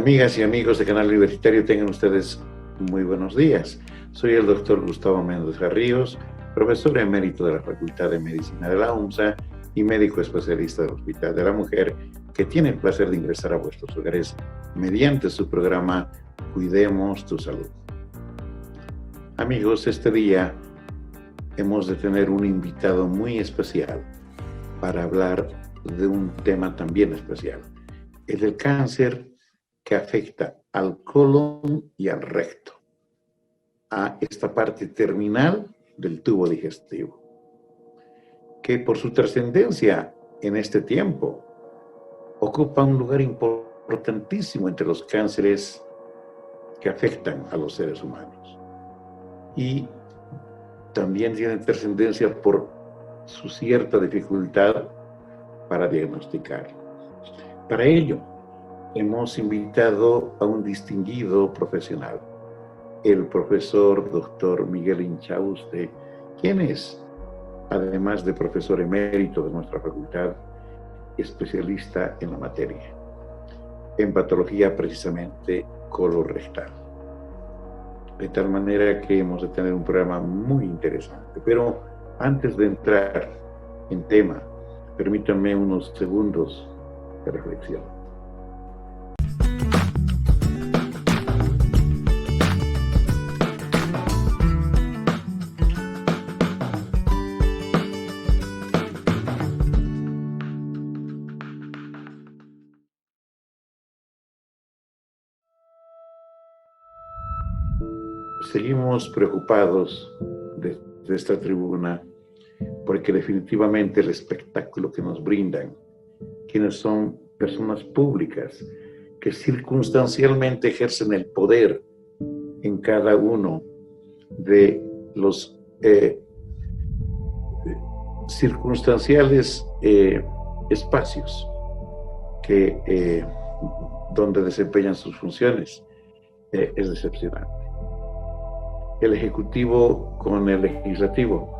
Amigas y amigos de Canal Universitario, tengan ustedes muy buenos días. Soy el doctor Gustavo Mendoza Ríos, profesor emérito de la Facultad de Medicina de la UNSA y médico especialista del Hospital de la Mujer, que tiene el placer de ingresar a vuestros hogares mediante su programa Cuidemos tu Salud. Amigos, este día hemos de tener un invitado muy especial para hablar de un tema también especial, el del cáncer que afecta al colon y al recto, a esta parte terminal del tubo digestivo, que por su trascendencia en este tiempo ocupa un lugar importantísimo entre los cánceres que afectan a los seres humanos. Y también tiene trascendencia por su cierta dificultad para diagnosticar. Para ello, hemos invitado a un distinguido profesional, el profesor Dr. Miguel Inchauste, quien es, además de profesor emérito de nuestra facultad, especialista en la materia, en patología precisamente colorectal. De tal manera que hemos de tener un programa muy interesante. Pero antes de entrar en tema, permítanme unos segundos de reflexión. Seguimos preocupados desde esta tribuna porque definitivamente el espectáculo que nos brindan quienes son personas públicas que circunstancialmente ejercen el poder en cada uno de los circunstanciales espacios donde desempeñan sus funciones, es decepcionante. El Ejecutivo con el Legislativo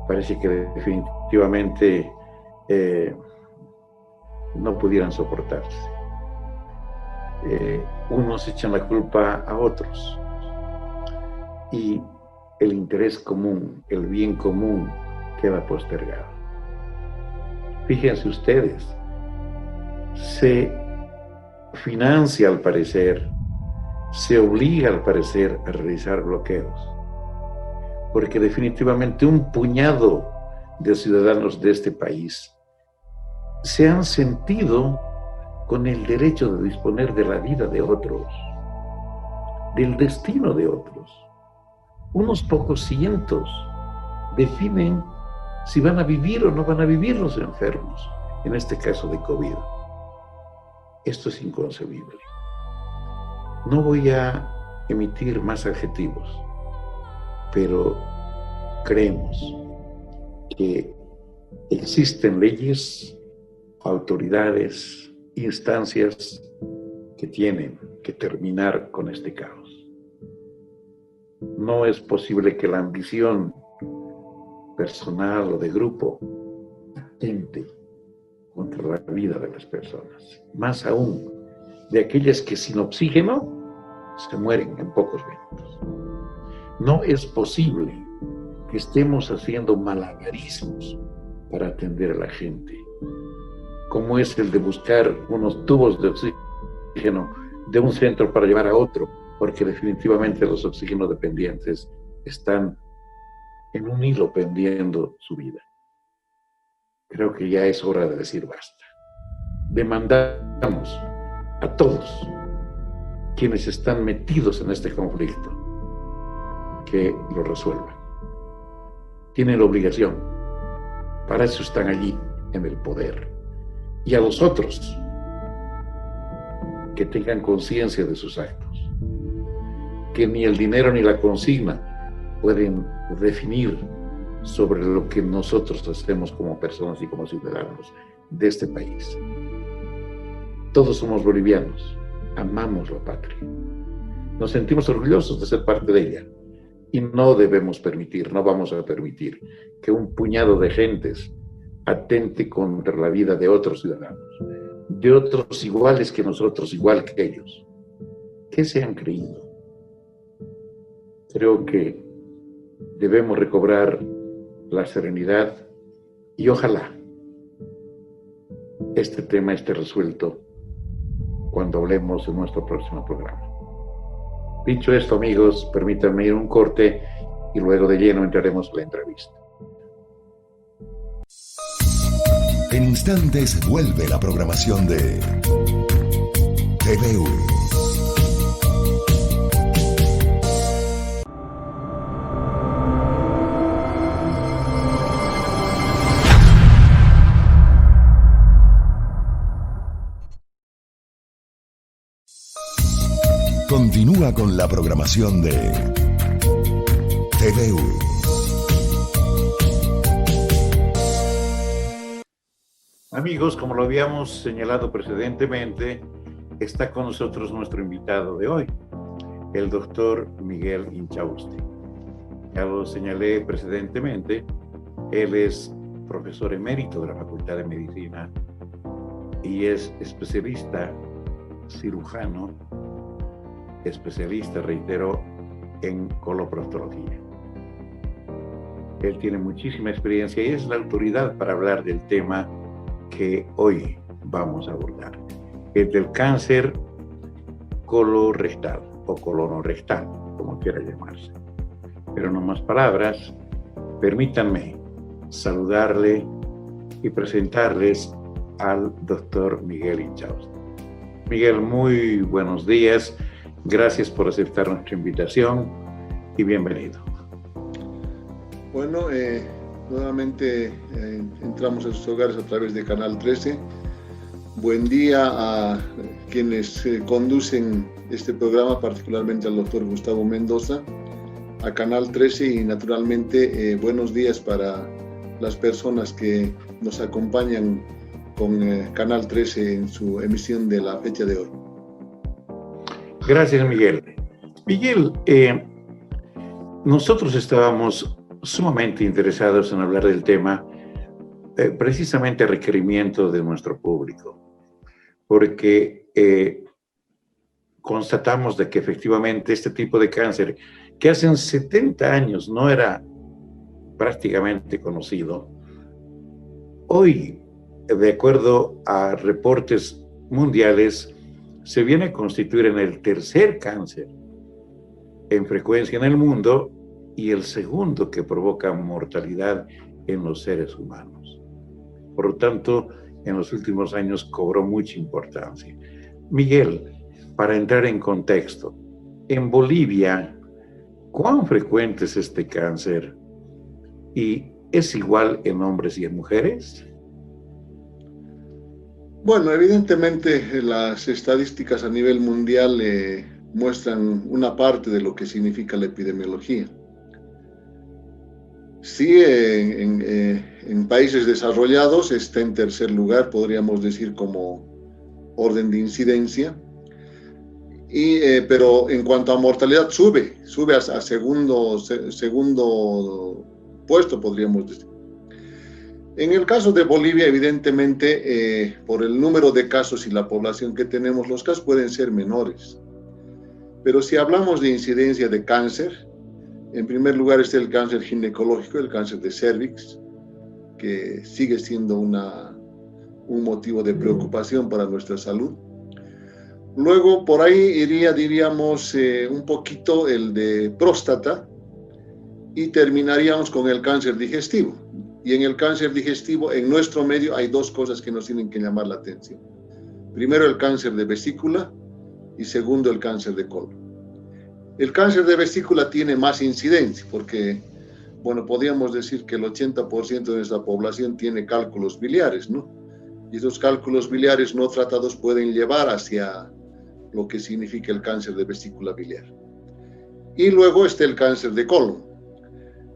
parece que definitivamente no pudieran soportarse. Unos echan la culpa a otros y el interés común, el bien común, queda postergado. Fíjense ustedes, se financia al parecer, se obliga al parecer a realizar bloqueos, porque definitivamente un puñado de ciudadanos de este país se han sentido con el derecho de disponer de la vida de otros, del destino de otros. Unos pocos cientos definen si van a vivir o no van a vivir los enfermos, en este caso de COVID. Esto es inconcebible. No voy a emitir más adjetivos, pero creemos que existen leyes, autoridades, instancias que tienen que terminar con este caos. No es posible que la ambición personal o de grupo atente contra la vida de las personas, más aún de aquellas que sin oxígeno se mueren en pocos minutos. No es posible que estemos haciendo malabarismos para atender a la gente, como es el de buscar unos tubos de oxígeno de un centro para llevar a otro, porque definitivamente los oxígeno dependientes están en un hilo pendiendo su vida. Creo que ya es hora de decir basta. Demandamos a todos quienes están metidos en este conflicto que lo resuelvan. Tienen la obligación, para eso están allí en el poder. Y a los otros, que tengan conciencia de sus actos, que ni el dinero ni la consigna pueden definir sobre lo que nosotros hacemos como personas y como ciudadanos de este país. Todos somos bolivianos, amamos la patria, nos sentimos orgullosos de ser parte de ella y no debemos permitir, no vamos a permitir que un puñado de gentes atente contra la vida de otros ciudadanos, de otros iguales que nosotros, igual que ellos. ¿Qué se han creído? Creo que debemos recobrar la serenidad y ojalá este tema esté resuelto cuando hablemos en nuestro próximo programa. Dicho esto, amigos, permítanme ir a un corte y luego de lleno entraremos en la entrevista. En instantes vuelve la programación de TVU. Continúa con la programación de TVU. Amigos, como lo habíamos señalado precedentemente, está con nosotros nuestro invitado de hoy, el doctor Miguel Inchausti. Ya lo señalé precedentemente, él es profesor emérito de la Facultad de Medicina y es especialista cirujano, especialista, reitero, en coloproctología. Él tiene muchísima experiencia y es la autoridad para hablar del tema que hoy vamos a abordar, el del cáncer colorectal o colonorectal, como quiera llamarse. Pero no más palabras, permítanme saludarle y presentarles al doctor Miguel Inchausti. Miguel, muy buenos días. Gracias por aceptar nuestra invitación y bienvenido. Bueno, nuevamente entramos en sus hogares a través de Canal 13. Buen día a quienes conducen este programa, particularmente al doctor Gustavo Mendoza, a Canal 13 y naturalmente buenos días para las personas que nos acompañan con Canal 13 en su emisión de la fecha de hoy. Gracias, Miguel. Miguel, nosotros estábamos sumamente interesados en hablar del tema precisamente a requerimiento de nuestro público, porque constatamos de que efectivamente este tipo de cáncer, que hace 70 años no era prácticamente conocido, hoy, de acuerdo a reportes mundiales, se viene a constituir en el tercer cáncer en frecuencia en el mundo y el segundo que provoca mortalidad en los seres humanos. Por lo tanto, en los últimos años cobró mucha importancia. Miguel, para entrar en contexto, en Bolivia, ¿cuán frecuente es este cáncer? ¿Y es igual en hombres y en mujeres? Bueno, evidentemente las estadísticas a nivel mundial muestran una parte de lo que significa la epidemiología. Sí, en países desarrollados está en tercer lugar, podríamos decir, como orden de incidencia, pero en cuanto a mortalidad sube a segundo puesto, podríamos decir. En el caso de Bolivia, evidentemente, por el número de casos y la población que tenemos, los casos pueden ser menores. Pero si hablamos de incidencia de cáncer, en primer lugar está el cáncer ginecológico, el cáncer de cervix, que sigue siendo un motivo de preocupación para nuestra salud. Luego, por ahí iría, diríamos, un poquito el de próstata y terminaríamos con el cáncer digestivo. Y en el cáncer digestivo, en nuestro medio, hay dos cosas que nos tienen que llamar la atención. Primero, el cáncer de vesícula y segundo, el cáncer de colon. El cáncer de vesícula tiene más incidencia porque, bueno, podríamos decir que el 80% de nuestra población tiene cálculos biliares, ¿no? Y esos cálculos biliares no tratados pueden llevar hacia lo que significa el cáncer de vesícula biliar. Y luego está el cáncer de colon.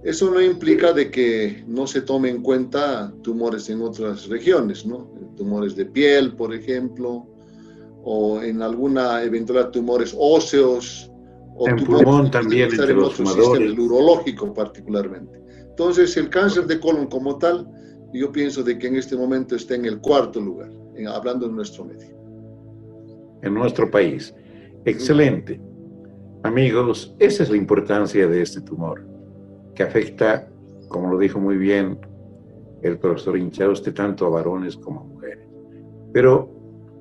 Eso no implica de que no se tome en cuenta tumores en otras regiones, ¿no? Tumores de piel, por ejemplo, o en alguna eventualidad tumores óseos, o en tumores pulmón también entre los fumadores, el urológico particularmente. Entonces, el cáncer de colon como tal, yo pienso de que en este momento está en el cuarto lugar, hablando en nuestro medio. En nuestro país. Excelente. Amigos, esa es la importancia de este tumor, que afecta, como lo dijo muy bien el profesor Inchauste, tanto a varones como a mujeres. Pero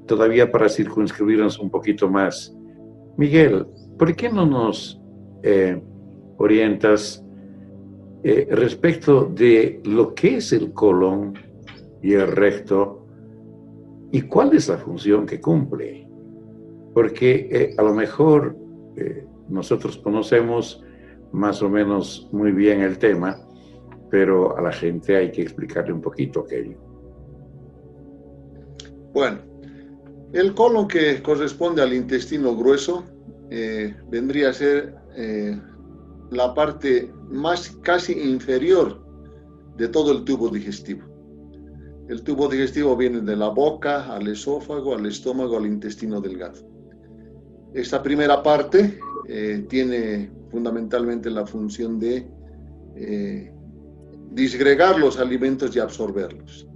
todavía para circunscribirnos un poquito más, Miguel, ¿por qué no nos orientas respecto de lo que es el colon y el recto y cuál es la función que cumple? Porque a lo mejor nosotros conocemos más o menos muy bien el tema, pero a la gente hay que explicarle un poquito aquello. Bueno, el colon, que corresponde al intestino grueso, vendría a ser la parte más casi inferior de todo el tubo digestivo. El tubo digestivo viene de la boca al esófago, al estómago, al intestino delgado. Esta primera parte tiene fundamentalmente la función de disgregar los alimentos y absorberlos.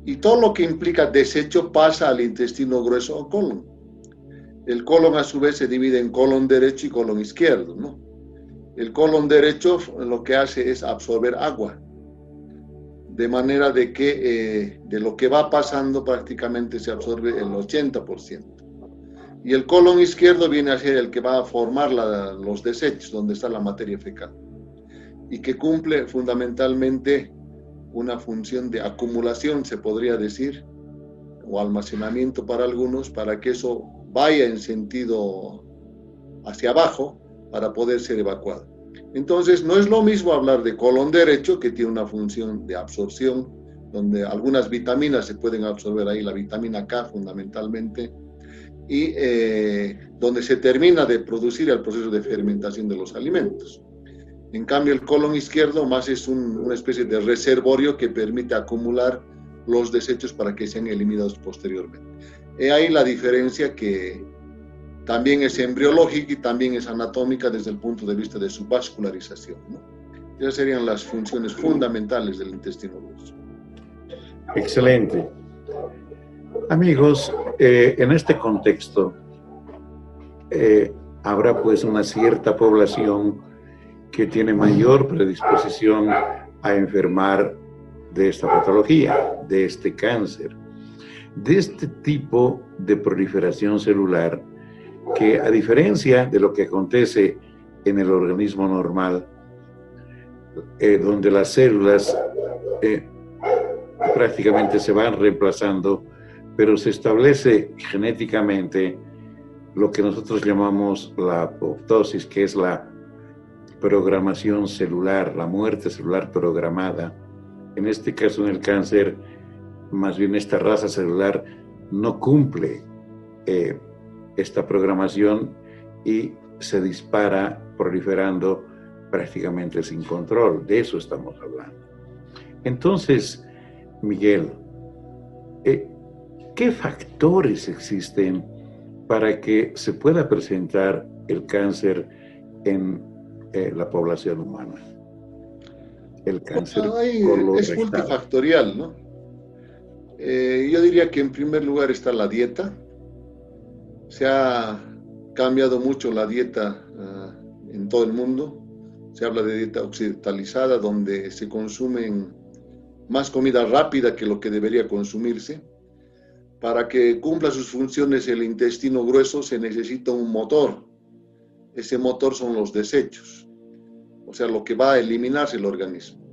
Y todo lo que implica desecho pasa al intestino grueso o colon. El colon a su vez se divide en colon derecho y colon izquierdo, ¿no? El colon derecho lo que hace es absorber agua, de manera de que de lo que va pasando prácticamente se absorbe el 80%. Y el colon izquierdo viene a ser el que va a formar los desechos, donde está la materia fecal, y que cumple fundamentalmente una función de acumulación, se podría decir, o almacenamiento para algunos, para que eso vaya en sentido hacia abajo para poder ser evacuado. Entonces, no es lo mismo hablar de colon derecho, que tiene una función de absorción, donde algunas vitaminas se pueden absorber ahí, la vitamina K fundamentalmente, y donde se termina de producir el proceso de fermentación de los alimentos. En cambio, el colon izquierdo más es una especie de reservorio que permite acumular los desechos para que sean eliminados posteriormente. He ahí la diferencia, que también es embriológica y también es anatómica desde el punto de vista de su vascularización, ¿no? Esas serían las funciones fundamentales del intestino grueso. Excelente. Amigos, en este contexto habrá pues una cierta población que tiene mayor predisposición a enfermar de esta patología, de este cáncer, de este tipo de proliferación celular, que a diferencia de lo que acontece en el organismo normal, donde las células prácticamente se van reemplazando, pero se establece genéticamente lo que nosotros llamamos la apoptosis, que es la programación celular, la muerte celular programada. En este caso, en el cáncer, más bien esta raza celular no cumple esta programación y se dispara proliferando prácticamente sin control. De eso estamos hablando. Entonces, Miguel, ¿qué factores existen para que se pueda presentar el cáncer en la población humana? El cáncer es multifactorial, ¿no? Yo diría que en primer lugar está la dieta. Se ha cambiado mucho la dieta en todo el mundo. Se habla de dieta occidentalizada, donde se consumen más comida rápida que lo que debería consumirse. Para que cumpla sus funciones el intestino grueso se necesita un motor. Ese motor son los desechos, o sea, lo que va a eliminarse el organismo.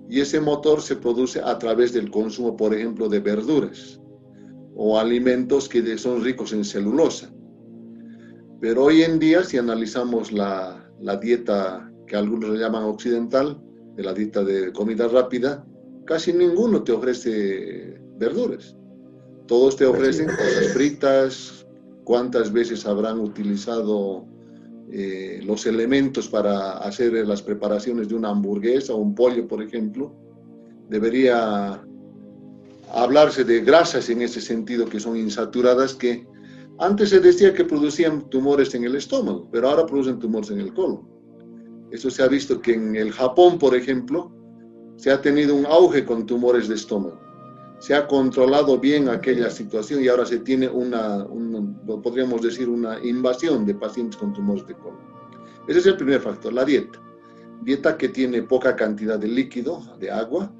Y ese motor se produce a través del consumo, por ejemplo, de verduras o alimentos que son ricos en celulosa. Pero hoy en día, si analizamos la dieta que algunos le llaman occidental, de la dieta de comida rápida, casi ninguno te ofrece verduras. Todos te ofrecen cosas fritas. ¿Cuántas veces habrán utilizado los elementos para hacer las preparaciones de una hamburguesa o un pollo, por ejemplo? Debería hablarse de grasas en ese sentido, que son insaturadas, que antes se decía que producían tumores en el estómago, pero ahora producen tumores en el colon. Eso se ha visto que en el Japón, por ejemplo, se ha tenido un auge con tumores de estómago. se ha controlado bien aquella situación y ahora se tiene podríamos decir, una invasión de pacientes con tumores de colon. Ese es el primer factor, la dieta. Dieta que tiene poca cantidad de líquido, de agua,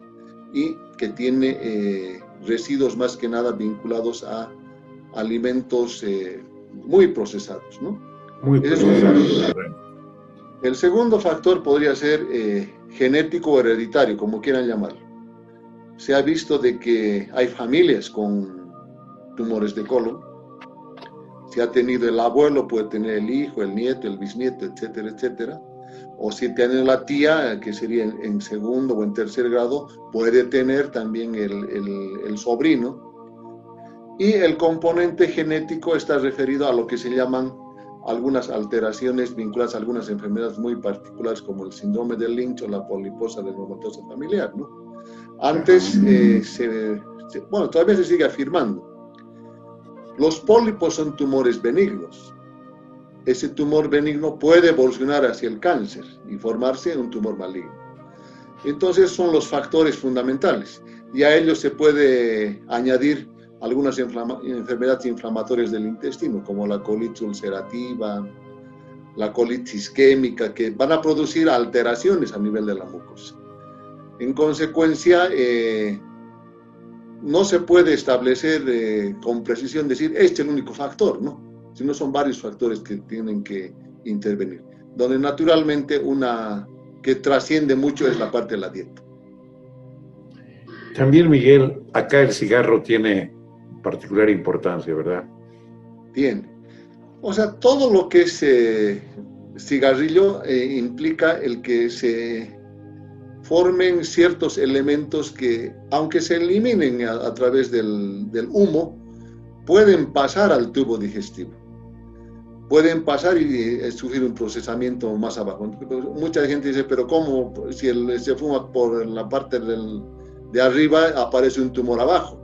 y que tiene residuos más que nada vinculados a alimentos muy procesados, ¿no? Muy procesados. El segundo factor podría ser genético o hereditario, como quieran llamarlo. Se ha visto de que hay familias con tumores de colon. Si ha tenido el abuelo, puede tener el hijo, el nieto, el bisnieto, etcétera, etcétera. O si tiene la tía, que sería en segundo o en tercer grado, puede tener también el sobrino. Y el componente genético está referido a lo que se llaman algunas alteraciones vinculadas a algunas enfermedades muy particulares, como el síndrome de Lynch o la poliposa neumatosa familiar, ¿no? Antes, bueno, todavía se sigue afirmando. Los pólipos son tumores benignos. Ese tumor benigno puede evolucionar hacia el cáncer y formarse un tumor maligno. Entonces son los factores fundamentales. Y a ellos se puede añadir algunas enfermedades inflamatorias del intestino, como la colitis ulcerativa, la colitis isquémica, que van a producir alteraciones a nivel de la mucosa. En consecuencia, no se puede establecer con precisión, decir, este es el único factor, ¿no? Sino son varios factores que tienen que intervenir. Donde naturalmente una que trasciende mucho es la parte de la dieta. También, Miguel, acá el cigarro tiene particular importancia, ¿verdad? Tiene. O sea, todo lo que es cigarrillo implica el que se formen ciertos elementos que, aunque se eliminen a través del humo, pueden pasar al tubo digestivo. Pueden pasar y sufrir un procesamiento más abajo. Mucha gente dice, pero ¿cómo? Si se fuma por la parte de arriba, aparece un tumor abajo.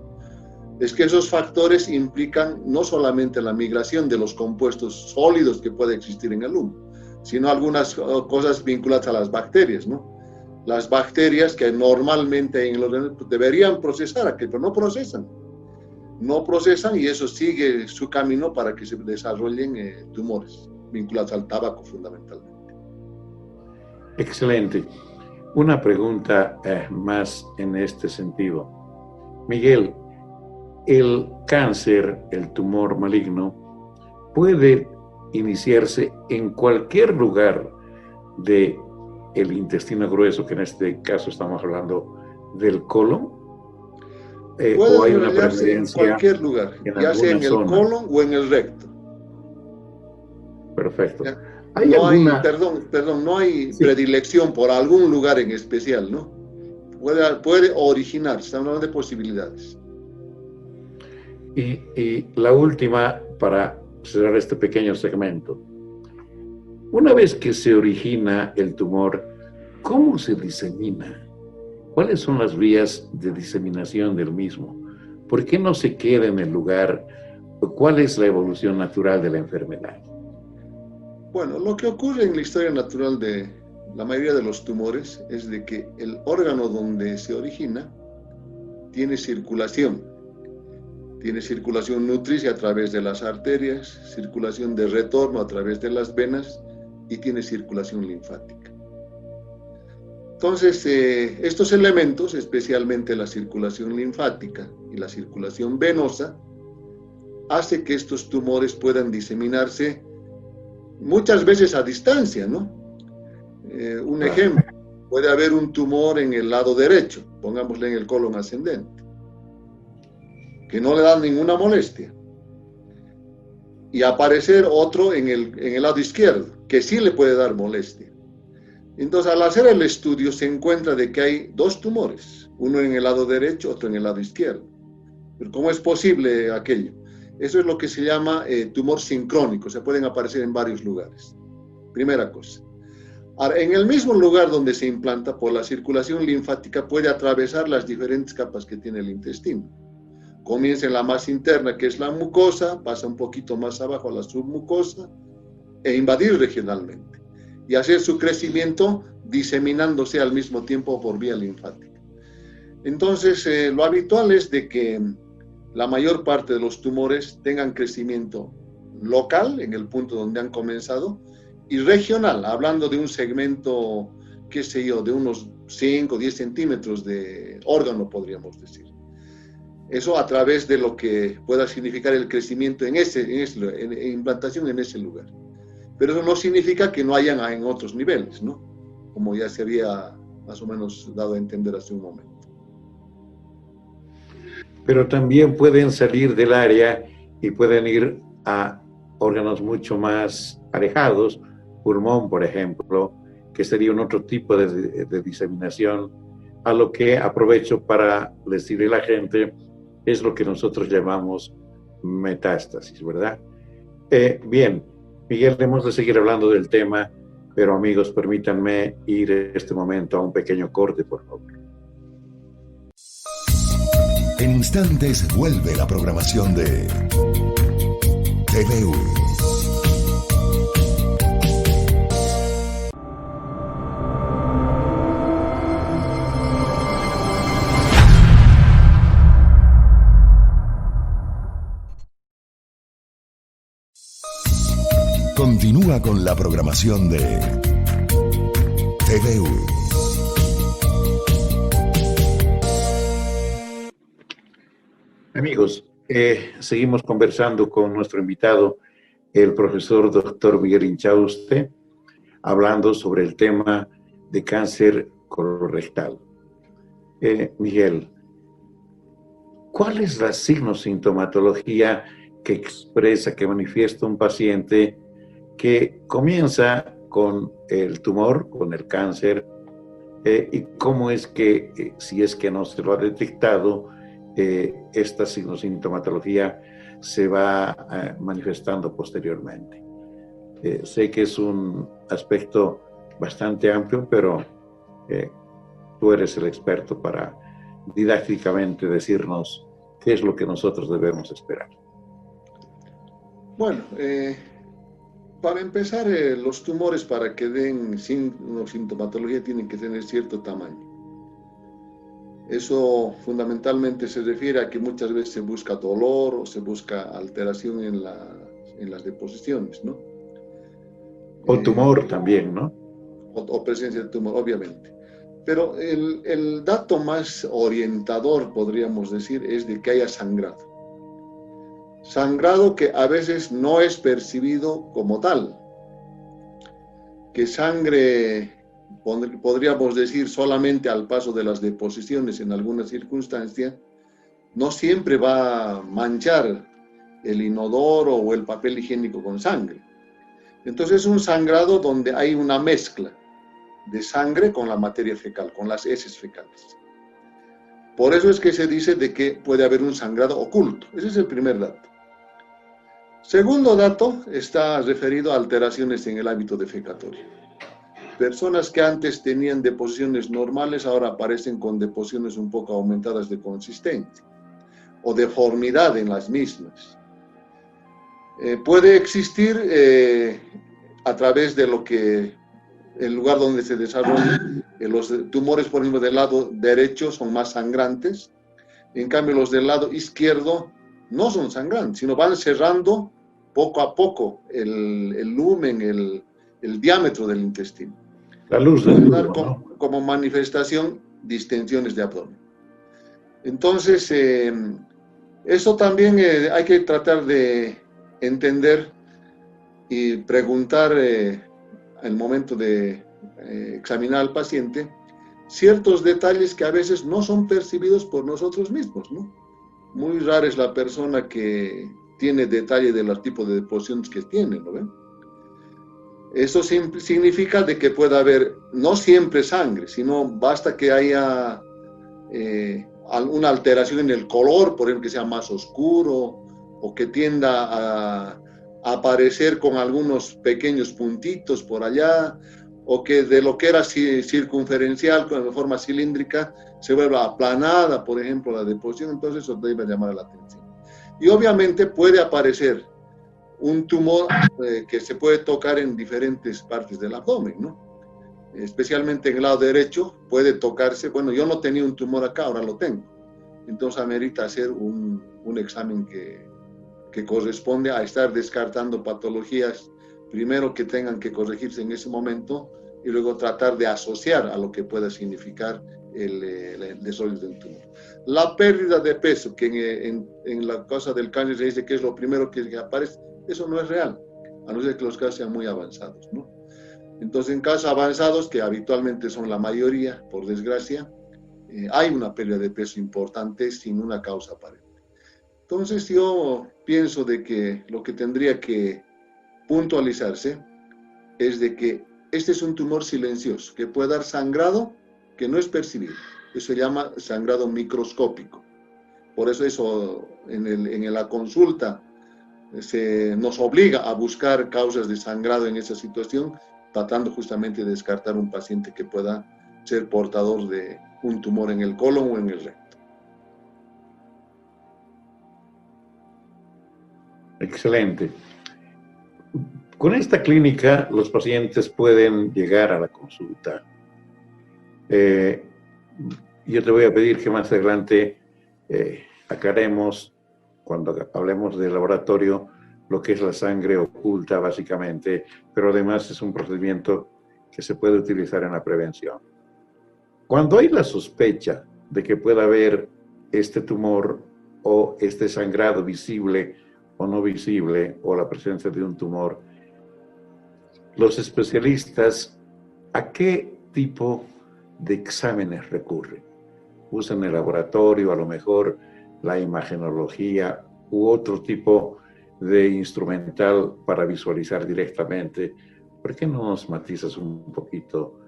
Es que esos factores implican no solamente la migración de los compuestos sólidos que puede existir en el humo, sino algunas cosas vinculadas a las bacterias, ¿no? Las bacterias que normalmente en los deberían procesar aquello, pero no procesan. No procesan y eso sigue su camino para que se desarrollen tumores vinculados al tabaco fundamentalmente. Excelente. Una pregunta más en este sentido. Miguel, el cáncer, el tumor maligno, puede iniciarse en cualquier lugar del intestino grueso, que en este caso estamos hablando del colon. Puede o hay una desarrollarse en cualquier lugar, ya sea en el colon o en el recto. Perfecto. No hay predilección por algún lugar en especial, ¿no? Puede originar, estamos hablando de posibilidades. Y la última, para cerrar este pequeño segmento. Una vez que se origina el tumor, ¿cómo se disemina? ¿Cuáles son las vías de diseminación del mismo? ¿Por qué no se queda en el lugar? ¿Cuál es la evolución natural de la enfermedad? Bueno, lo que ocurre en la historia natural de la mayoría de los tumores es de que el órgano donde se origina tiene circulación. Tiene circulación nutricia a través de las arterias, circulación de retorno a través de las venas y tiene circulación linfática. Entonces, estos elementos, especialmente la circulación linfática y la circulación venosa, hace que estos tumores puedan diseminarse muchas veces a distancia, ¿no? Un ejemplo, puede haber un tumor en el lado derecho, pongámosle en el colon ascendente, que no le da ninguna molestia, y aparecer otro en el lado izquierdo, que sí le puede dar molestia. Entonces, al hacer el estudio, se encuentra de que hay dos tumores, uno en el lado derecho, otro en el lado izquierdo. Pero ¿cómo es posible aquello? Eso es lo que se llama tumor sincrónico, se pueden aparecer en varios lugares. Primera cosa. Ahora, en el mismo lugar donde se implanta, por la circulación linfática, puede atravesar las diferentes capas que tiene el intestino. Comienza en la más interna, que es la mucosa, pasa un poquito más abajo a la submucosa, e invadir regionalmente. Y hacer su crecimiento diseminándose al mismo tiempo por vía linfática. Entonces, lo habitual es de que la mayor parte de los tumores tengan crecimiento local, en el punto donde han comenzado, y regional, hablando de un segmento, qué sé yo, de unos 5 o 10 centímetros de órgano, podríamos decir. Eso a través de lo que pueda significar el crecimiento en implantación en ese lugar. Pero eso no significa que no hayan en otros niveles, ¿no? Como ya se había más o menos dado a entender hace un momento. Pero también pueden salir del área y pueden ir a órganos mucho más alejados, pulmón, por ejemplo, que sería un otro tipo de diseminación, a lo que aprovecho para decirle a la gente, es lo que nosotros llamamos metástasis, ¿verdad? Bien, Miguel, hemos de seguir hablando del tema, pero amigos, permítanme ir en este momento a un pequeño corte, por favor. En instantes vuelve la programación de TVU. Continúa con la programación de TVU. Amigos, seguimos conversando con nuestro invitado, el profesor Dr. Miguel Inchauste, hablando sobre el tema de cáncer colorectal. Miguel, ¿cuál es la signosintomatología que expresa, que manifiesta un paciente que comienza con el tumor, con el cáncer, y cómo es que, si es que no se lo ha detectado, esta sintomatología se va manifestando posteriormente? Sé que es un aspecto bastante amplio, pero tú eres el experto para didácticamente decirnos qué es lo que nosotros debemos esperar. Bueno, para empezar, los tumores, para que den sintomatología, tienen que tener cierto tamaño. Eso fundamentalmente se refiere a que muchas veces se busca dolor o se busca alteración en las deposiciones, ¿no? O tumor también, ¿no? O presencia de tumor, obviamente. Pero el dato más orientador, podríamos decir, es de que haya sangrado. Sangrado que a veces no es percibido como tal. Que sangre, podríamos decir, solamente al paso de las deposiciones en alguna circunstancia, no siempre va a manchar el inodoro o el papel higiénico con sangre. Entonces es un sangrado donde hay una mezcla de sangre con la materia fecal, con las heces fecales. Por eso es que se dice de que puede haber un sangrado oculto. Ese es el primer dato. Segundo dato está referido a alteraciones en el hábito defecatorio. Personas que antes tenían deposiciones normales ahora aparecen con deposiciones un poco aumentadas de consistencia o deformidad en las mismas. Puede existir a través de lo que el lugar donde se desarrollan. Los tumores, por ejemplo, del lado derecho son más sangrantes, en cambio los del lado izquierdo no son sangrantes, sino van cerrando poco a poco el lumen, el diámetro del intestino. La luz del tubo, ¿no? Como manifestación, distensiones de abdomen. Entonces, eso también hay que tratar de entender y preguntar en el momento de examinar al paciente ciertos detalles que a veces no son percibidos por nosotros mismos, ¿no? Muy rara es la persona que tiene detalle de los tipos de deposiciones que tiene, ¿no ven? Eso significa de que pueda haber no siempre sangre, sino basta que haya alguna alteración en el color, por ejemplo, que sea más oscuro o que tienda a aparecer con algunos pequeños puntitos por allá, o que de lo que era circunferencial con forma cilíndrica se vuelva aplanada, por ejemplo, la deposición. Entonces eso debe llamar la atención. Y obviamente puede aparecer un tumor que se puede tocar en diferentes partes del abdomen, ¿no? especialmente en el lado derecho, puede tocarse. Bueno, yo no tenía un tumor acá, ahora lo tengo. Entonces amerita hacer un examen que corresponde a estar descartando patologías, primero que tengan que corregirse en ese momento, y luego tratar de asociar a lo que pueda significar el desarrollo del tumor. La pérdida de peso, que en la cosa del cáncer se dice que es lo primero que aparece, eso no es real, a no ser que los casos sean muy avanzados, ¿no? Entonces, en casos avanzados, que habitualmente son la mayoría, por desgracia, hay una pérdida de peso importante sin una causa aparente. Entonces, yo pienso de que lo que tendría que puntualizarse es de que este es un tumor silencioso que puede dar sangrado que no es percibido. Eso se llama sangrado microscópico. Por eso en la consulta nos obliga a buscar causas de sangrado en esa situación, tratando justamente de descartar un paciente que pueda ser portador de un tumor en el colon o en el recto. Excelente. Con esta clínica, los pacientes pueden llegar a la consulta. Yo te voy a pedir que más adelante aclaremos, cuando hablemos del laboratorio, lo que es la sangre oculta, básicamente, pero además es un procedimiento que se puede utilizar en la prevención. Cuando hay la sospecha de que pueda haber este tumor o este sangrado visible o no visible, o la presencia de un tumor, los especialistas, ¿a qué tipo de exámenes recurren? ¿Usan el laboratorio, a lo mejor la imagenología u otro tipo de instrumental para visualizar directamente? ¿Por qué no nos matizas un poquito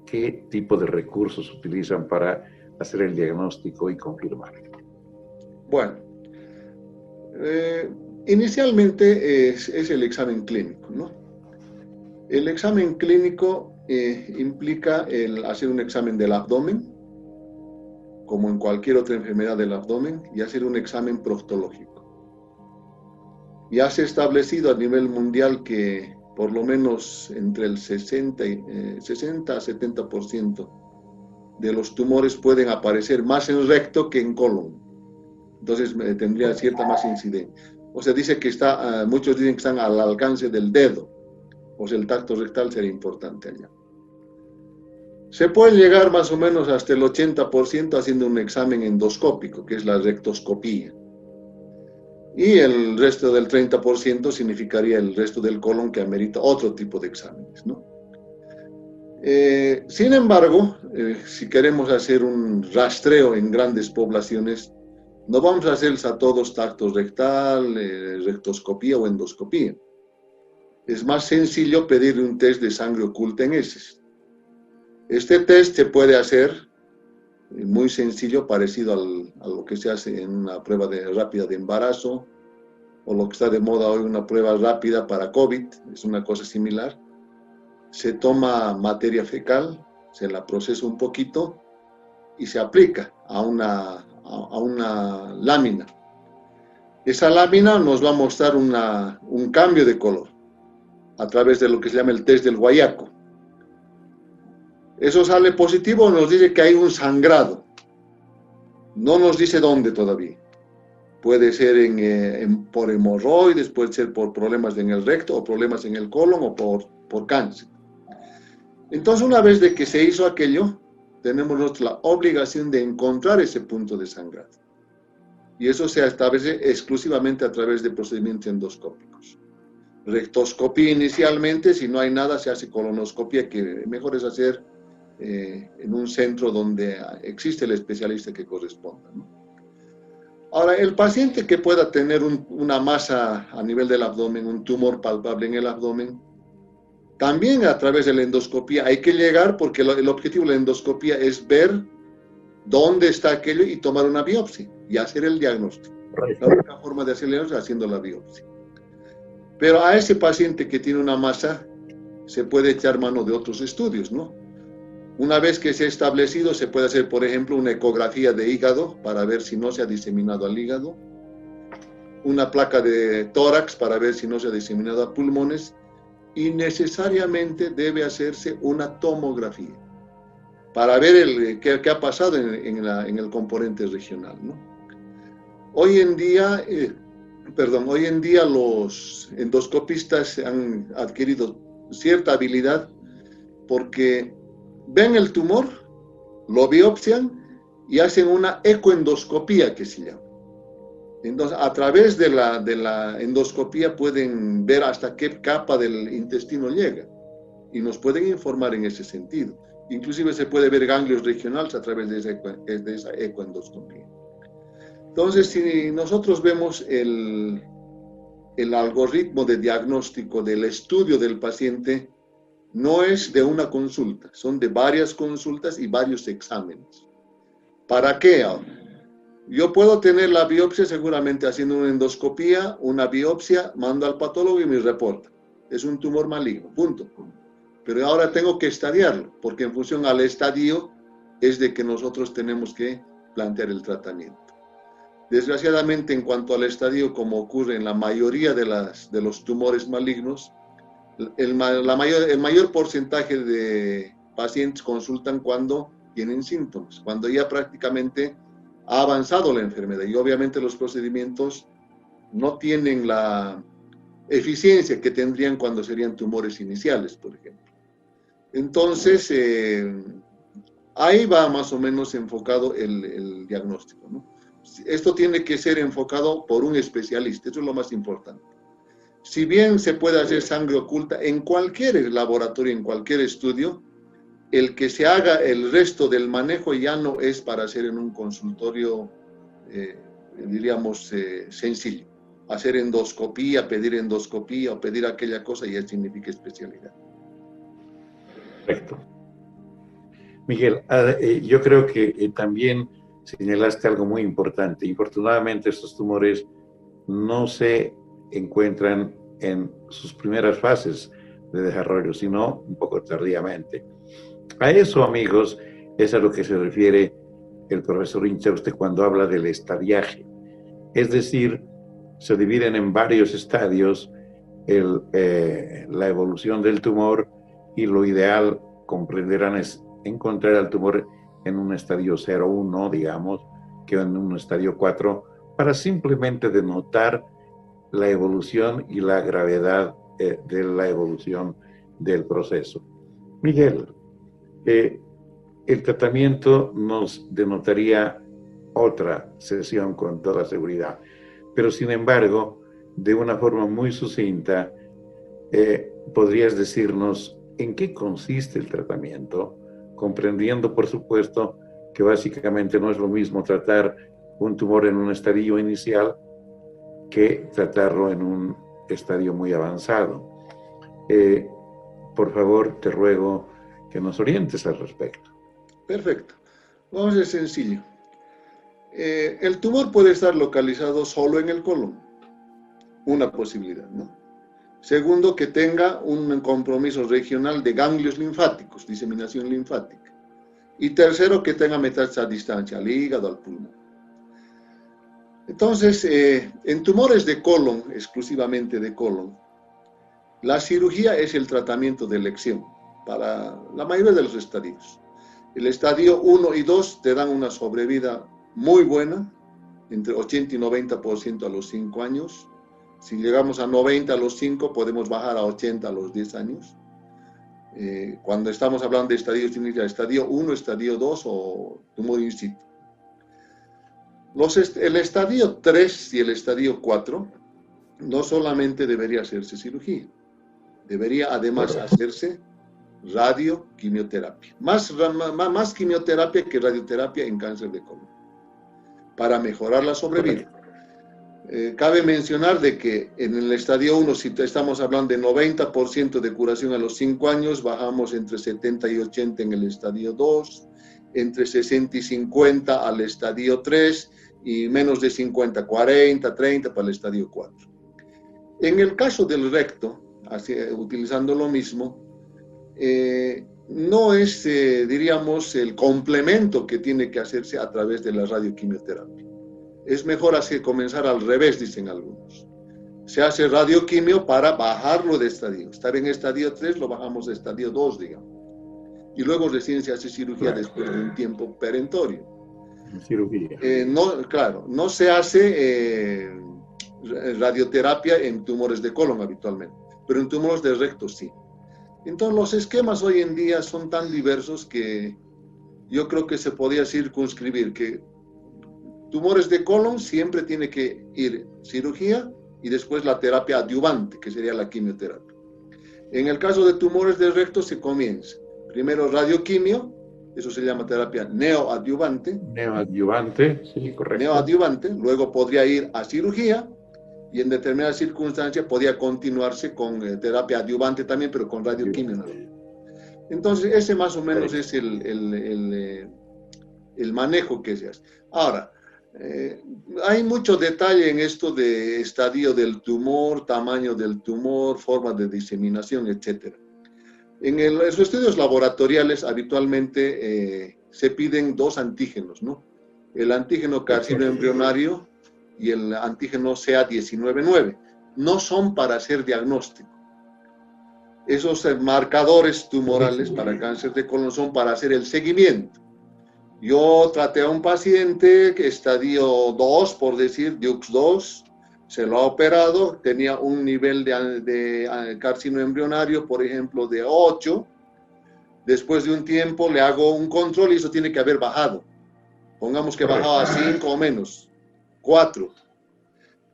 qué tipo de recursos utilizan para hacer el diagnóstico y confirmar? Bueno, inicialmente es el examen clínico, ¿no? El examen clínico implica hacer un examen del abdomen, como en cualquier otra enfermedad del abdomen, y hacer un examen proctológico. Ya se ha establecido a nivel mundial que por lo menos entre el 60 a 70% de los tumores pueden aparecer más en recto que en colon. Entonces tendría cierta más incidencia. O sea, dice que muchos dicen que están al alcance del dedo. O sea, el tacto rectal sería importante allá. Se puede llegar más o menos hasta el 80% haciendo un examen endoscópico, que es la rectoscopía. Y el resto del 30% significaría el resto del colon, que amerita otro tipo de exámenes, ¿no? Sin embargo, si queremos hacer un rastreo en grandes poblaciones, no vamos a hacer a todos tacto rectal, rectoscopía o endoscopía. Es más sencillo pedir un test de sangre oculta en heces. Este test se puede hacer muy sencillo, parecido a lo que se hace en una prueba rápida de embarazo, o lo que está de moda hoy, una prueba rápida para COVID, es una cosa similar. Se toma materia fecal, se la procesa un poquito y se aplica a una lámina. Esa lámina nos va a mostrar un cambio de color a través de lo que se llama el test del guayaco. Eso sale positivo, nos dice que hay un sangrado. No nos dice dónde todavía. Puede ser por hemorroides, puede ser por problemas en el recto, o problemas en el colon, o por cáncer. Entonces, una vez de que se hizo aquello, tenemos la obligación de encontrar ese punto de sangrado. Y eso se establece exclusivamente a través de procedimientos endoscópicos. Rectoscopía inicialmente, si no hay nada, se hace colonoscopia, que mejor es hacer en un centro donde existe el especialista que corresponda, ¿no? Ahora, el paciente que pueda tener una masa a nivel del abdomen, un tumor palpable en el abdomen, también a través de la endoscopía hay que llegar, porque el objetivo de la endoscopía es ver dónde está aquello y tomar una biopsia y hacer el diagnóstico. La única forma de hacer el diagnóstico es haciendo la biopsia. Pero a ese paciente que tiene una masa se puede echar mano de otros estudios, ¿no? Una vez que se ha establecido, se puede hacer, por ejemplo, una ecografía de hígado para ver si no se ha diseminado al hígado, una placa de tórax para ver si no se ha diseminado a pulmones, y necesariamente debe hacerse una tomografía para ver qué ha pasado en el componente regional, ¿no? Hoy en día los endoscopistas han adquirido cierta habilidad porque ven el tumor, lo biopsian y hacen una ecoendoscopía, que se llama. Entonces, a través de la endoscopía pueden ver hasta qué capa del intestino llega y nos pueden informar en ese sentido. Inclusive se puede ver ganglios regionales a través de esa ecoendoscopía. Entonces, si nosotros vemos el algoritmo de diagnóstico del estudio del paciente, no es de una consulta, son de varias consultas y varios exámenes. ¿Para qué? Yo puedo tener la biopsia seguramente haciendo una endoscopía, una biopsia, mando al patólogo y me reporta. Es un tumor maligno, punto. Pero ahora tengo que estadiarlo, porque en función al estadio es de que nosotros tenemos que plantear el tratamiento. Desgraciadamente, en cuanto al estadio, como ocurre en la mayoría de los tumores malignos, el mayor porcentaje de pacientes consultan cuando tienen síntomas, cuando ya prácticamente ha avanzado la enfermedad, y obviamente los procedimientos no tienen la eficiencia que tendrían cuando serían tumores iniciales, por ejemplo. Entonces, ahí va más o menos enfocado el diagnóstico, ¿no? Esto tiene que ser enfocado por un especialista, eso es lo más importante. Si bien se puede hacer sangre oculta en cualquier laboratorio, en cualquier estudio, el que se haga el resto del manejo ya no es para hacer en un consultorio, diríamos, sencillo. Hacer endoscopía o pedir aquella cosa ya significa especialidad. Perfecto. Miguel, yo creo que también señalaste algo muy importante. Infortunadamente, estos tumores no se encuentran en sus primeras fases de desarrollo, sino un poco tardíamente. A eso, amigos, es a lo que se refiere el profesor Inchauste cuando habla del estadiaje. Es decir, se dividen en varios estadios la evolución del tumor, y lo ideal, comprenderán, es encontrar al tumor en un estadio 0-1, digamos, que en un estadio 4, para simplemente denotar la evolución y la gravedad de la evolución del proceso. Miguel, el tratamiento nos denotaría otra sesión con toda seguridad, pero sin embargo, de una forma muy sucinta, ¿podrías decirnos en qué consiste el tratamiento? Comprendiendo, por supuesto, que básicamente no es lo mismo tratar un tumor en un estadio inicial que tratarlo en un estadio muy avanzado. Por favor, te ruego que nos orientes al respecto. Perfecto. Vamos a ser sencillo. El tumor puede estar localizado solo en el colon. Una posibilidad, ¿no? Segundo, que tenga un compromiso regional de ganglios linfáticos, diseminación linfática. Y tercero, que tenga metástasis a distancia, al hígado, al pulmón. Entonces, en tumores de colon, exclusivamente de colon, la cirugía es el tratamiento de elección para la mayoría de los estadios. El estadio 1 y 2 te dan una sobrevida muy buena, entre 80 y 90% a los 5 años. Si llegamos a 90 a los 5, podemos bajar a 80 a los 10 años. Cuando estamos hablando de estadios, significa estadio 1, estadio 2 o tumor in situ. El estadio 3 y el estadio 4 no solamente debería hacerse cirugía, debería además hacerse radioquimioterapia. Más quimioterapia que radioterapia en cáncer de colon, para mejorar la sobrevida. Cabe mencionar de que en el estadio 1, si estamos hablando de 90% de curación a los 5 años, bajamos entre 70 y 80 en el estadio 2, entre 60 y 50 al estadio 3 y menos de 50, 40, 30 para el estadio 4. En el caso del recto, utilizando lo mismo, no es, diríamos, el complemento que tiene que hacerse a través de la radioquimioterapia. Es mejor comenzar al revés, dicen algunos. se hace radioquimio para bajarlo de estadio. Estar en estadio 3, lo bajamos de estadio 2, digamos. Y luego recién se hace cirugía después de un tiempo perentorio. Cirugía. No se hace radioterapia en tumores de colon habitualmente, pero en tumores de recto sí. Entonces los esquemas hoy en día son tan diversos que yo creo que se podía circunscribir que tumores de colon siempre tiene que ir cirugía y después la terapia adyuvante, que sería la quimioterapia. En el caso de tumores de recto se comienza primero radioquimio, eso se llama terapia neoadyuvante. Neoadyuvante, sí, correcto. Neoadyuvante, luego podría ir a cirugía y en determinadas circunstancias podría continuarse con terapia adyuvante también, pero con radioquimio nada más. Entonces, ese más o menos es el manejo que se hace. Ahora, hay mucho detalle en esto de estadio del tumor, tamaño del tumor, forma de diseminación, etc. En los estudios laboratoriales habitualmente se piden dos antígenos, ¿no? El antígeno carcinoembrionario y el antígeno CA19-9. No son para hacer diagnóstico. Esos marcadores tumorales para cáncer de colon son para hacer el seguimiento. Yo traté a un paciente que estadio 2, por decir, DUX2, se lo ha operado, tenía un nivel de carcino embrionario, por ejemplo, de 8. Después de un tiempo le hago un control y eso tiene que haber bajado. Pongamos que bajaba a 5 o menos, 4.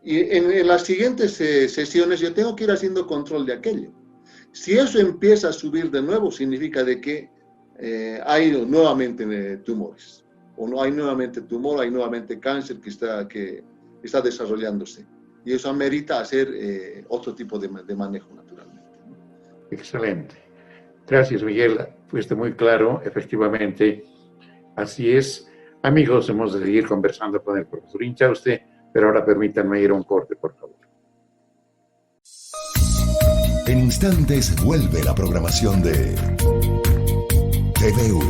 Y en las siguientes sesiones yo tengo que ir haciendo control de aquello. Si eso empieza a subir de nuevo, significa de que hay nuevamente tumores. O no hay nuevamente tumor, hay nuevamente cáncer que está desarrollándose. Y eso amerita hacer otro tipo de manejo, naturalmente. Excelente. Gracias, Miguel. Fuiste muy claro, efectivamente. Así es. Amigos, hemos de seguir conversando con el profesor Inchauste, pero ahora permítanme ir a un corte, por favor. En instantes vuelve la programación de TVU.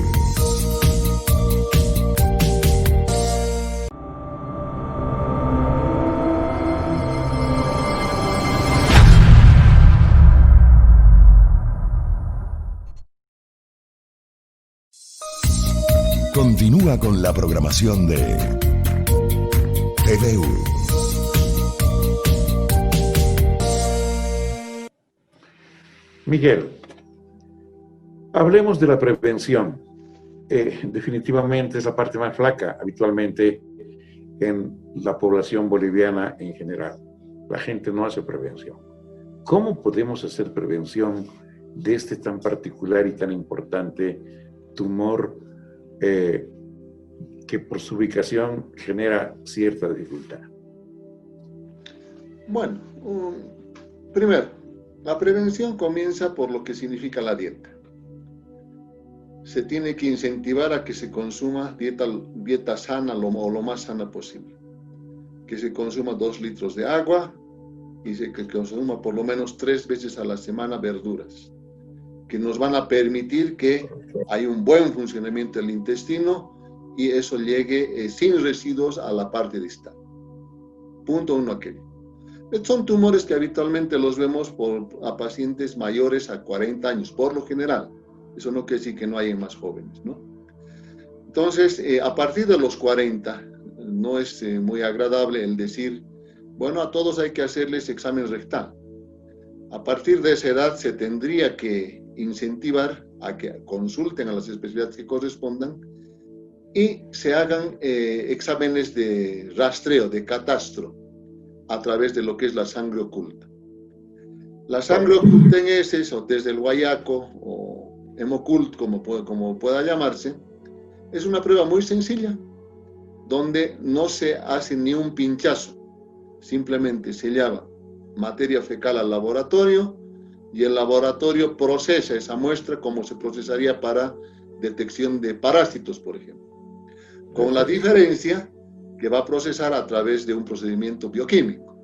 Continúa con la programación de TVU. Miguel, hablemos de la prevención. Definitivamente es la parte más flaca habitualmente en la población boliviana en general. La gente no hace prevención. ¿Cómo podemos hacer prevención de este tan particular y tan importante tumor que por su ubicación genera cierta dificultad? Bueno, primero, la prevención comienza por lo que significa la dieta. Se tiene que incentivar a que se consuma dieta sana lo más sana posible. Que se consuma 2 litros de agua y que consuma por lo menos 3 veces a la semana verduras, que nos van a permitir que haya un buen funcionamiento del intestino y eso llegue sin residuos a la parte distal. Punto 1 aquello. Son tumores que habitualmente los vemos a pacientes mayores a 40 años, por lo general. Eso no quiere decir que no haya más jóvenes, ¿no? Entonces, a partir de los 40, no es muy agradable el decir, bueno, a todos hay que hacerles examen rectal. A partir de esa edad se tendría que incentivar a que consulten a las especialidades que correspondan y se hagan exámenes de rastreo, de catastro, a través de lo que es la sangre oculta. La sangre oculta en heces, o desde el guayaco, o hemocult, como pueda llamarse, es una prueba muy sencilla, donde no se hace ni un pinchazo, simplemente se lleva materia fecal al laboratorio y el laboratorio procesa esa muestra como se procesaría para detección de parásitos, por ejemplo. Con la diferencia que va a procesar a través de un procedimiento bioquímico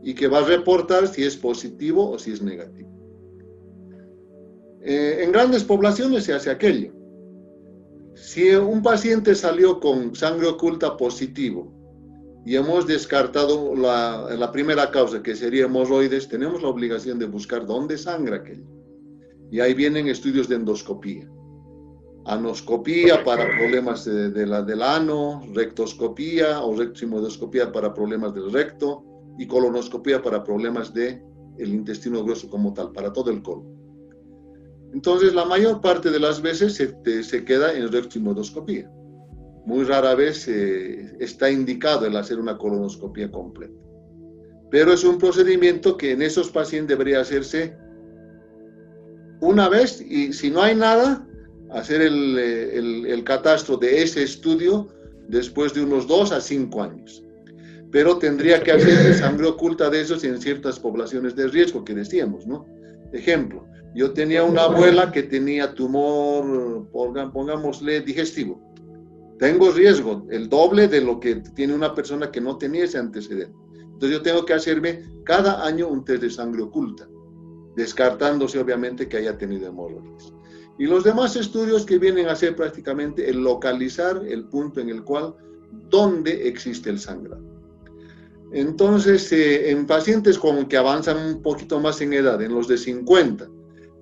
y que va a reportar si es positivo o si es negativo. En grandes poblaciones se hace aquello. Si un paciente salió con sangre oculta positivo y hemos descartado la primera causa, que sería hemorroides, tenemos la obligación de buscar dónde sangra aquello. Y ahí vienen estudios de endoscopía. Anoscopía para problemas del ano, rectoscopía o rectosimodoscopía para problemas del recto y colonoscopía para problemas del intestino grueso como tal, para todo el colon. Entonces, la mayor parte de las veces se queda en rectosimodoscopía. Muy rara vez está indicado el hacer una colonoscopía completa. Pero es un procedimiento que en esos pacientes debería hacerse una vez, y si no hay nada, hacer el catastro de ese estudio después de unos 2 a 5 años. Pero tendría que hacerse sangre oculta de esos en ciertas poblaciones de riesgo que decíamos, ¿no? Ejemplo, yo tenía una abuela que tenía tumor, pongámosle, digestivo. Tengo riesgo, el doble de lo que tiene una persona que no tenía ese antecedente. Entonces yo tengo que hacerme cada año un test de sangre oculta, descartándose obviamente que haya tenido hemorroides. Y los demás estudios que vienen a ser prácticamente el localizar el punto en el cual, donde existe el sangrado. Entonces, en pacientes como que avanzan un poquito más en edad, en los de 50,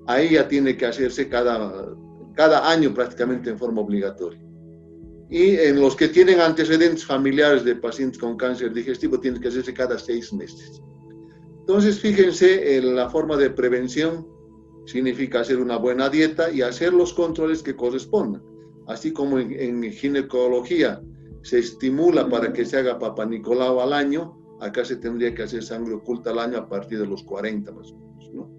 ahí ya tiene que hacerse cada año prácticamente en forma obligatoria. Y en los que tienen antecedentes familiares de pacientes con cáncer digestivo, tiene que hacerse cada 6 meses. Entonces, fíjense, la forma de prevención significa hacer una buena dieta y hacer los controles que correspondan. Así como en ginecología se estimula para que se haga Papa Nicolau al año, acá se tendría que hacer sangre oculta al año a partir de los 40 más o menos, ¿no?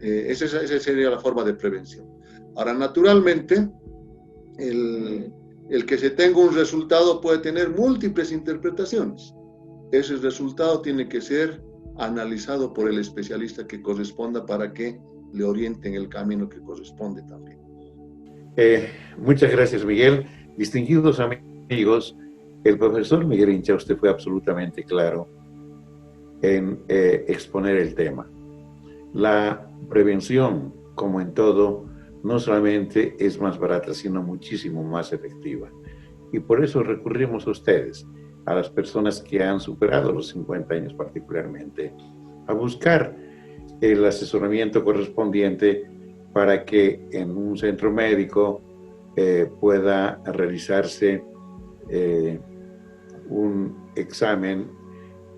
Esa sería la forma de prevención. Ahora, naturalmente, el que se tenga un resultado puede tener múltiples interpretaciones. Ese resultado tiene que ser analizado por el especialista que corresponda para que le orienten el camino que corresponde también. Muchas gracias, Miguel. Distinguidos amigos, el profesor Miguel Incha, usted fue absolutamente claro en exponer el tema. La prevención, como en todo, no solamente es más barata, sino muchísimo más efectiva. Y por eso recurrimos a ustedes, a las personas que han superado los 50 años particularmente, a buscar el asesoramiento correspondiente para que en un centro médico pueda realizarse un examen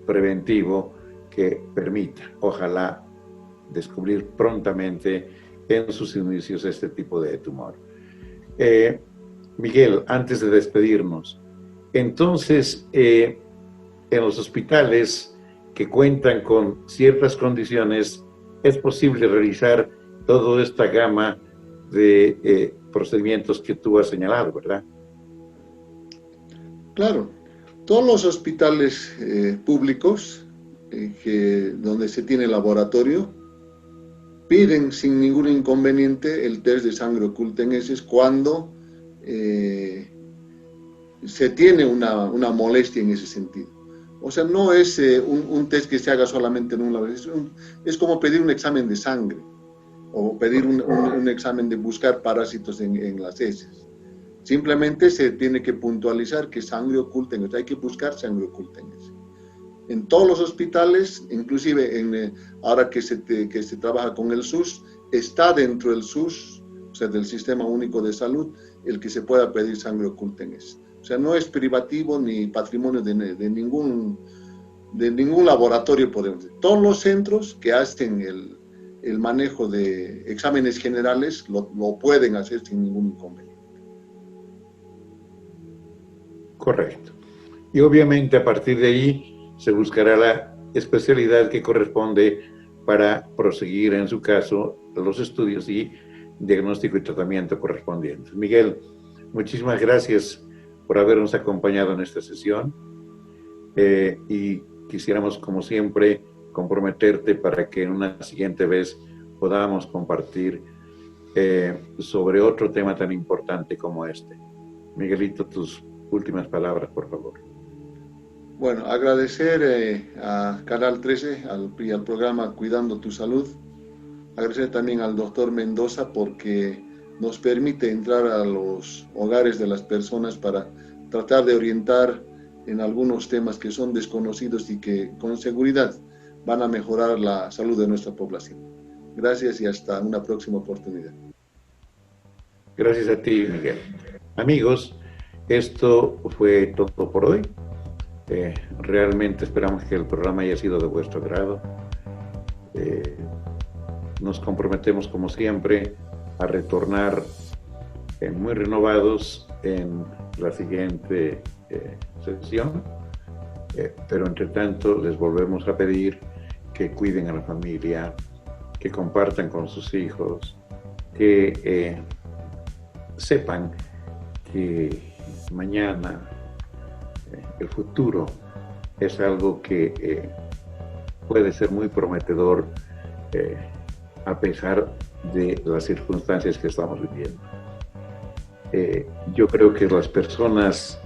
preventivo que permita, ojalá, descubrir prontamente en sus inicios este tipo de tumor. Miguel, antes de despedirnos, entonces, en los hospitales que cuentan con ciertas condiciones, es posible realizar toda esta gama de procedimientos que tú has señalado, ¿verdad? Claro, todos los hospitales públicos donde se tiene laboratorio piden sin ningún inconveniente el test de sangre oculta en heces cuando se tiene una molestia en ese sentido. O sea, no es un test que se haga solamente en un laboratorio, es como pedir un examen de sangre o pedir un examen de buscar parásitos en las heces. Simplemente se tiene que puntualizar que sangre oculta en heces, hay que buscar sangre oculta en heces. En todos los hospitales, inclusive ahora que se trabaja con el SUS, está dentro del SUS, o sea, del Sistema Único de Salud, el que se pueda pedir sangre oculta en heces. O sea, no es privativo ni patrimonio de ningún laboratorio, podemos decir. Todos los centros que hacen el manejo de exámenes generales lo pueden hacer sin ningún inconveniente. Correcto. Y obviamente a partir de ahí se buscará la especialidad que corresponde para proseguir, en su caso, los estudios y diagnóstico y tratamiento correspondientes. Miguel, muchísimas gracias por habernos acompañado en esta sesión y quisiéramos, como siempre, comprometerte para que en una siguiente vez podamos compartir sobre otro tema tan importante como este. Miguelito, tus últimas palabras, por favor. Bueno, agradecer a Canal 13 y al programa Cuidando tu Salud. Agradecer también al doctor Mendoza porque nos permite entrar a los hogares de las personas para tratar de orientar en algunos temas que son desconocidos y que con seguridad van a mejorar la salud de nuestra población. Gracias y hasta una próxima oportunidad. Gracias a ti, Miguel. Amigos, esto fue todo por hoy. Realmente esperamos que el programa haya sido de vuestro agrado. Nos comprometemos, como siempre, a retornar muy renovados en la siguiente sesión. Pero entre tanto, les volvemos a pedir que cuiden a la familia, que compartan con sus hijos, que sepan que mañana el futuro es algo que puede ser muy prometedor a pesar de las circunstancias que estamos viviendo. Yo creo que las personas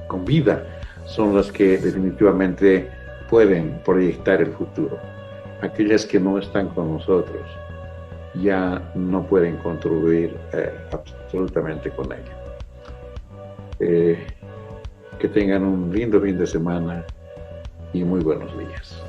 con vida son las que definitivamente pueden proyectar el futuro. Aquellas que no están con nosotros ya no pueden contribuir absolutamente con ella. Que tengan un lindo fin de semana y muy buenos días.